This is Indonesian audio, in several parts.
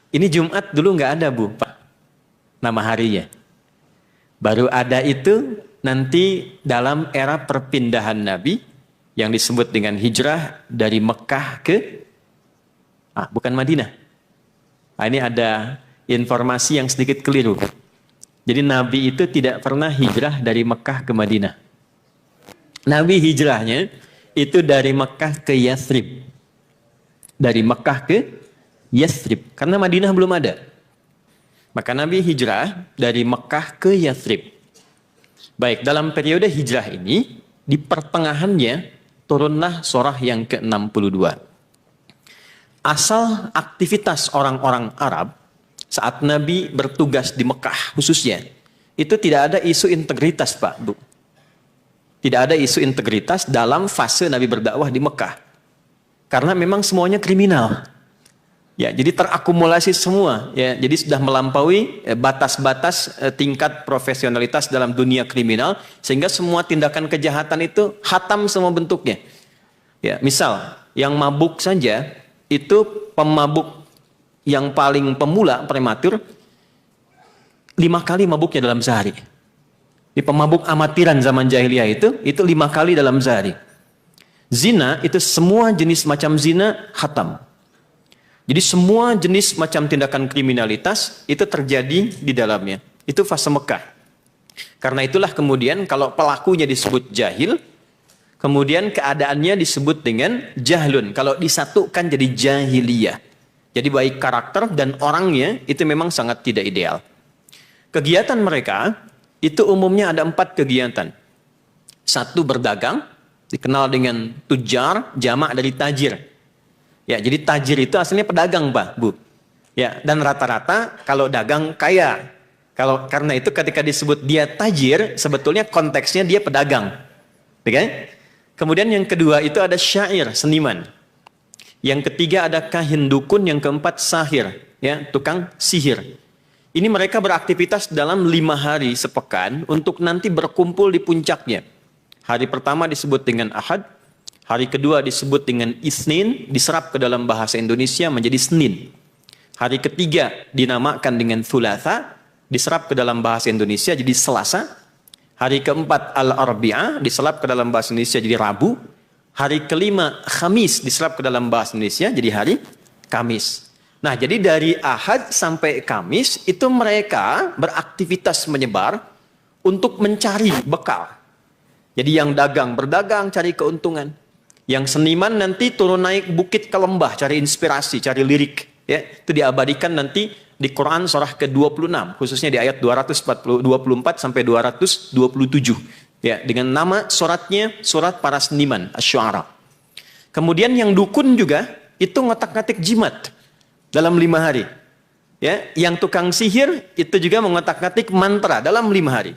Ini Jumat dulu nggak ada, Bu, Pak, nama harinya. Baru ada itu nanti dalam era perpindahan Nabi yang disebut dengan hijrah dari Mekah ke bukan Madinah. Ini ada informasi yang sedikit keliru. Jadi Nabi itu tidak pernah hijrah dari Mekah ke Madinah. Nabi hijrahnya itu dari Mekah ke Yathrib. Dari Mekah ke Yathrib. Karena Madinah belum ada. Maka Nabi hijrah dari Mekah ke Yathrib. Baik, dalam periode hijrah ini, di pertengahannya turunlah surah yang ke-62. Asal aktivitas orang-orang Arab saat Nabi bertugas di Mekah khususnya, itu tidak ada isu integritas, Pak, Bu. Tidak ada isu integritas dalam fase Nabi berdakwah di Mekah. Karena memang semuanya kriminal. Ya, jadi terakumulasi semua. Ya, jadi sudah melampaui batas-batas tingkat profesionalitas dalam dunia kriminal, sehingga semua tindakan kejahatan itu hatam semua bentuknya. Ya, misal yang mabuk saja itu pemabuk yang paling pemula prematur 5 kali mabuknya dalam sehari. Di pemabuk amatiran zaman jahiliyah itu 5 kali dalam sehari. Zina itu semua jenis macam zina hatam. Jadi semua jenis macam tindakan kriminalitas itu terjadi di dalamnya. Itu fase Mekah. Karena itulah kemudian kalau pelakunya disebut jahil, kemudian keadaannya disebut dengan jahlun. Kalau disatukan jadi jahiliyah. Jadi baik karakter dan orangnya itu memang sangat tidak ideal. Kegiatan mereka itu umumnya ada 4 kegiatan. 1, berdagang, dikenal dengan tujar, jamak dari tajir. Ya, jadi tajir itu aslinya pedagang, Pak, Bu. Ya, dan rata-rata kalau dagang kaya. Karena itu ketika disebut dia tajir, sebetulnya konteksnya dia pedagang. Oke? Kemudian yang kedua itu ada syair, seniman. Yang ketiga ada kahin dukun, yang keempat sahir, ya, tukang sihir. Ini mereka beraktivitas dalam 5 hari sepekan untuk nanti berkumpul di puncaknya. Hari pertama disebut dengan Ahad, hari kedua disebut dengan Isnin, diserap ke dalam bahasa Indonesia menjadi Senin. Hari ketiga dinamakan dengan Thulatha, diserap ke dalam bahasa Indonesia jadi Selasa. Hari keempat Al-Arbi'ah, diserap ke dalam bahasa Indonesia jadi Rabu. Hari kelima Khamis, diserap ke dalam bahasa Indonesia jadi hari Kamis. Nah, jadi dari Ahad sampai Kamis itu mereka beraktivitas menyebar untuk mencari bekal. Jadi yang dagang berdagang cari keuntungan. Yang seniman nanti turun naik bukit ke lembah cari inspirasi, cari lirik. Ya, itu diabadikan nanti di Quran surah ke-26, khususnya di ayat 24 sampai 227. Ya, dengan nama suratnya surat para seniman, Asy-Syu'ara. Kemudian yang dukun juga itu ngotak-ngatik jimat dalam 5 hari. Ya, yang tukang sihir itu juga mengotak-ngatik mantra dalam 5 hari.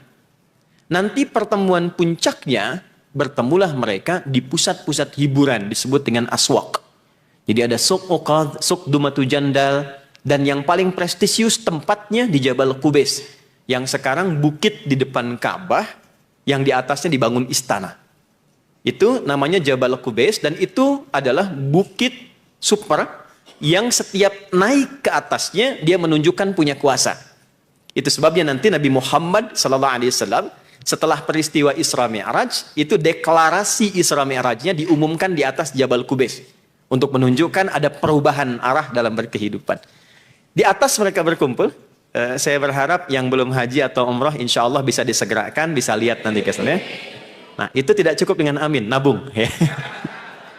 Nanti pertemuan puncaknya bertemulah mereka di pusat-pusat hiburan disebut dengan aswaq. Jadi ada Suq Uqadh, Suq Dumatu Jandal, dan yang paling prestisius tempatnya di Jabal Qubais, yang sekarang bukit di depan Ka'bah yang di atasnya dibangun istana. Itu namanya Jabal Qubais, dan itu adalah bukit super yang setiap naik ke atasnya dia menunjukkan punya kuasa. Itu sebabnya nanti Nabi Muhammad SAW setelah peristiwa Isra Mi'raj, itu deklarasi Isra Mi'rajnya diumumkan di atas Jabal Qubais untuk menunjukkan ada perubahan arah dalam berkehidupan. Di atas mereka berkumpul. Saya berharap yang belum haji atau umrah insya Allah bisa disegerakan, bisa lihat nanti kesannya. Nah, itu tidak cukup dengan amin, nabung.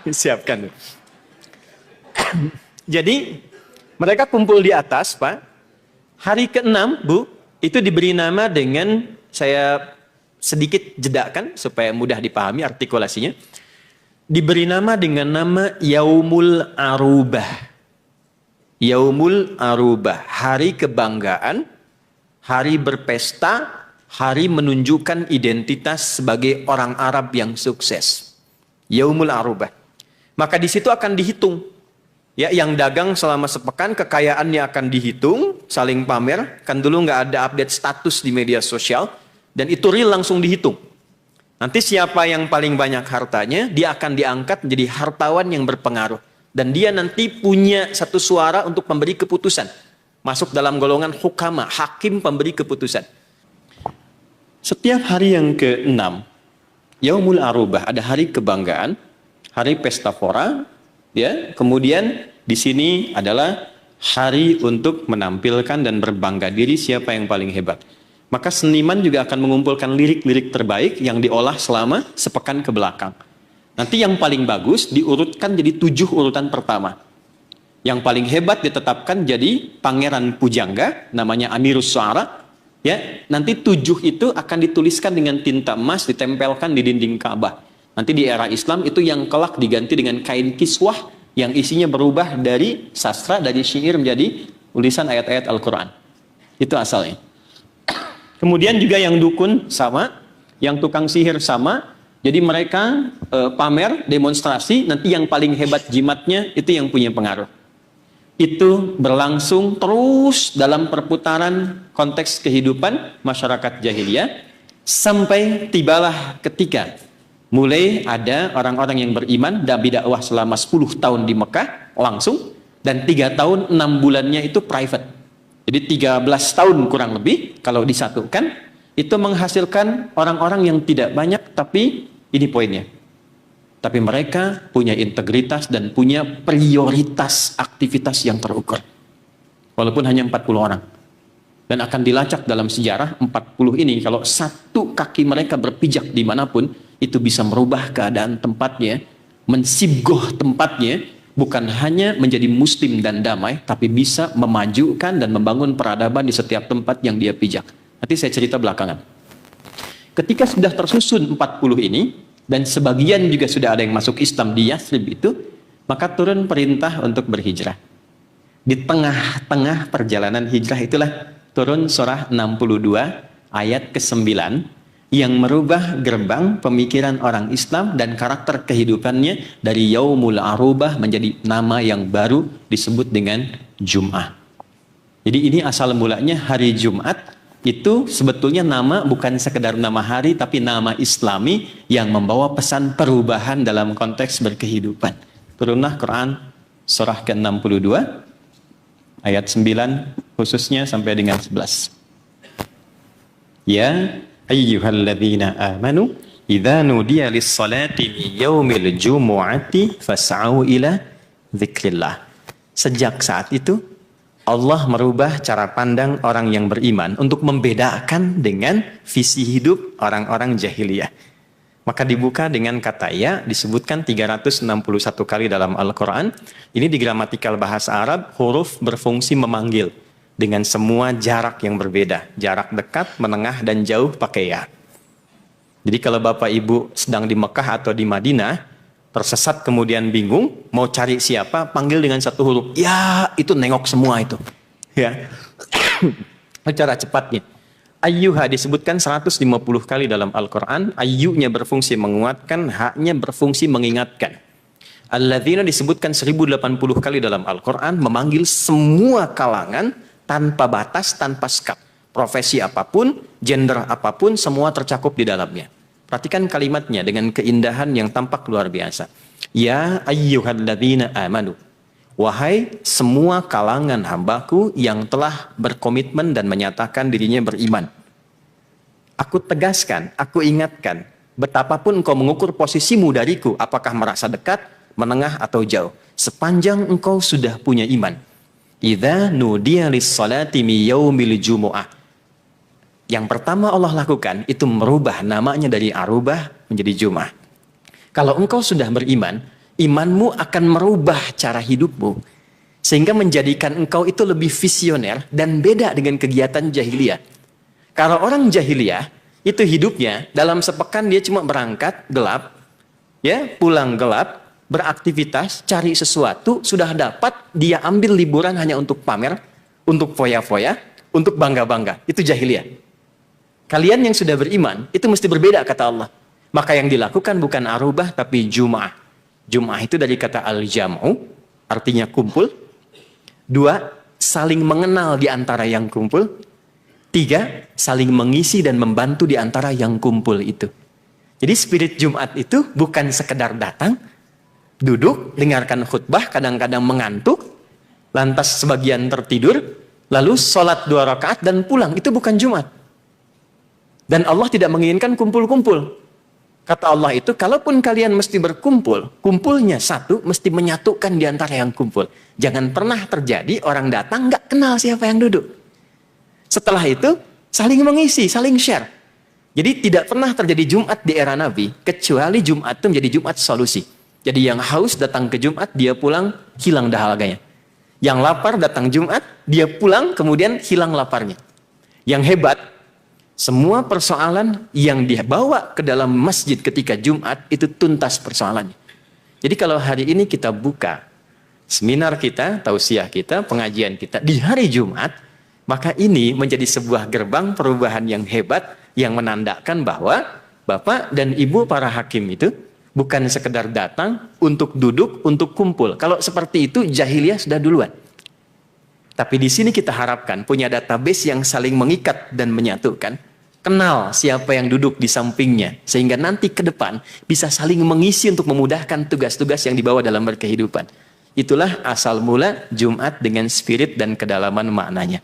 Siapkan. Jadi mereka kumpul di atas, Pak. Hari ke-6, Bu, itu diberi nama dengan, saya sedikit jedakan supaya mudah dipahami artikulasinya. Diberi nama dengan nama Yaumul Arubah. Yaumul Arubah, hari kebanggaan, hari berpesta, hari menunjukkan identitas sebagai orang Arab yang sukses. Yaumul Arubah. Maka di situ akan dihitung. Ya, yang dagang selama sepekan kekayaannya akan dihitung, saling pamer. Kan dulu nggak ada update status di media sosial. Dan itu real langsung dihitung. Nanti siapa yang paling banyak hartanya, dia akan diangkat menjadi hartawan yang berpengaruh. Dan dia nanti punya satu suara untuk memberi keputusan. Masuk dalam golongan hukama, hakim pemberi keputusan. Setiap hari yang ke-6, Yaumul Arubah, ada hari kebanggaan, hari pesta pora, ya. Kemudian di sini adalah hari untuk menampilkan dan berbangga diri siapa yang paling hebat. Maka seniman juga akan mengumpulkan lirik-lirik terbaik yang diolah selama sepekan ke belakang. Nanti yang paling bagus diurutkan jadi 7 urutan pertama. Yang paling hebat ditetapkan jadi pangeran pujangga, namanya Amirus Syu'ara. Ya, nanti 7 itu akan dituliskan dengan tinta emas, ditempelkan di dinding Ka'bah. Nanti di era Islam itu yang kelak diganti dengan kain kiswah yang isinya berubah dari sastra, dari syair menjadi tulisan ayat-ayat Al-Quran. Itu asalnya. Kemudian juga yang dukun sama, yang tukang sihir sama. Jadi mereka pamer, demonstrasi, nanti yang paling hebat jimatnya itu yang punya pengaruh. Itu berlangsung terus dalam perputaran konteks kehidupan masyarakat jahiliyah sampai tibalah ketika mulai ada orang-orang yang beriman Nabi dakwah selama 10 tahun di Mekah langsung, dan 3 tahun 6 bulannya itu private. Jadi 13 tahun kurang lebih kalau disatukan itu menghasilkan orang-orang yang tidak banyak, tapi ini poinnya. Tapi mereka punya integritas dan punya prioritas aktivitas yang terukur. Walaupun hanya 40 orang. Dan akan dilacak dalam sejarah 40 ini. Kalau satu kaki mereka berpijak dimanapun, itu bisa merubah keadaan tempatnya, mensibgoh tempatnya, bukan hanya menjadi muslim dan damai, tapi bisa memajukan dan membangun peradaban di setiap tempat yang dia pijak. Nanti saya cerita belakangan. Ketika sudah tersusun 40 ini, dan sebagian juga sudah ada yang masuk Islam di Yathrib itu, maka turun perintah untuk berhijrah. Di tengah-tengah perjalanan hijrah itulah turun surah 62 ayat ke-9 yang merubah gerbang pemikiran orang Islam dan karakter kehidupannya dari Yaumul Arubah menjadi nama yang baru disebut dengan Jum'ah. Jadi ini asal mulanya hari Jumat. Itu sebetulnya nama bukan sekedar nama hari, tapi nama Islami yang membawa pesan perubahan dalam konteks berkehidupan. Turunlah Quran surah ke-62 ayat 9 khususnya sampai dengan 11. Ya ayyuhalladzina amanu idza nudiya lis-salati min yaumil jumu'ati fas'au ila dzikrillah. Sejak saat itu Allah merubah cara pandang orang yang beriman untuk membedakan dengan visi hidup orang-orang jahiliyah. Maka dibuka dengan kata ya, disebutkan 361 kali dalam Al-Quran. Ini di gramatikal bahasa Arab, huruf berfungsi memanggil dengan semua jarak yang berbeda. Jarak dekat, menengah, dan jauh pakai ya. Jadi kalau Bapak Ibu sedang di Mekah atau di Madinah, tersesat kemudian bingung, mau cari siapa, panggil dengan satu huruf. Ya, itu nengok semua itu. Ya. Cara cepatnya. Ayyuha disebutkan 150 kali dalam Al-Quran. Ayyunya berfungsi menguatkan, haknya berfungsi mengingatkan. Alladzina disebutkan 1080 kali dalam Al-Quran, memanggil semua kalangan tanpa batas, tanpa skap. Profesi apapun, gender apapun, semua tercakup di dalamnya. Perhatikan kalimatnya dengan keindahan yang tampak luar biasa. Ya ayyuhalladzina amanu. Wahai semua kalangan hambaku yang telah berkomitmen dan menyatakan dirinya beriman. Aku tegaskan, aku ingatkan, betapapun engkau mengukur posisimu dariku, apakah merasa dekat, menengah atau jauh, sepanjang engkau sudah punya iman. Idza nudiya lis-salati mi yaumil jumu'ah. Yang pertama Allah lakukan itu merubah namanya dari Arubah menjadi Jum'ah. Kalau engkau sudah beriman, imanmu akan merubah cara hidupmu sehingga menjadikan engkau itu lebih visioner dan beda dengan kegiatan jahiliyah. Kalau orang jahiliyah itu hidupnya dalam sepekan dia cuma berangkat gelap, ya, pulang gelap, beraktivitas, cari sesuatu, sudah dapat, dia ambil liburan hanya untuk pamer, untuk foya-foya, untuk bangga-bangga. Itu jahiliyah. Kalian yang sudah beriman, itu mesti berbeda kata Allah. Maka yang dilakukan bukan Arubah, tapi Jum'ah. Jum'ah itu dari kata al-jam'u, artinya kumpul. 2, saling mengenal di antara yang kumpul. 3, saling mengisi dan membantu di antara yang kumpul itu. Jadi spirit Jumat itu bukan sekedar datang, duduk, dengarkan khutbah, kadang-kadang mengantuk, lantas sebagian tertidur, lalu sholat 2 rakaat dan pulang. Itu bukan Jumat. Dan Allah tidak menginginkan kumpul-kumpul. Kata Allah itu, kalaupun kalian mesti berkumpul, kumpulnya satu, mesti menyatukan di antara yang kumpul. Jangan pernah terjadi orang datang nggak kenal siapa yang duduk. Setelah itu, saling mengisi, saling share. Jadi tidak pernah terjadi Jumat di era Nabi, kecuali Jumat itu menjadi Jumat solusi. Jadi yang haus datang ke Jumat, dia pulang, hilang dahalaganya. Yang lapar datang Jumat, dia pulang, kemudian hilang laparnya. Yang hebat, semua persoalan yang dia bawa ke dalam masjid ketika Jumat, itu tuntas persoalannya. Jadi kalau hari ini kita buka seminar kita, tausiah kita, pengajian kita di hari Jumat, maka ini menjadi sebuah gerbang perubahan yang hebat, yang menandakan bahwa Bapak dan Ibu para hakim itu bukan sekedar datang untuk duduk, untuk kumpul. Kalau seperti itu, jahiliyah sudah duluan. Tapi di sini kita harapkan punya database yang saling mengikat dan menyatukan. Kenal siapa yang duduk di sampingnya. Sehingga nanti ke depan bisa saling mengisi untuk memudahkan tugas-tugas yang dibawa dalam berkehidupan. Itulah asal mula Jumat dengan spirit dan kedalaman maknanya.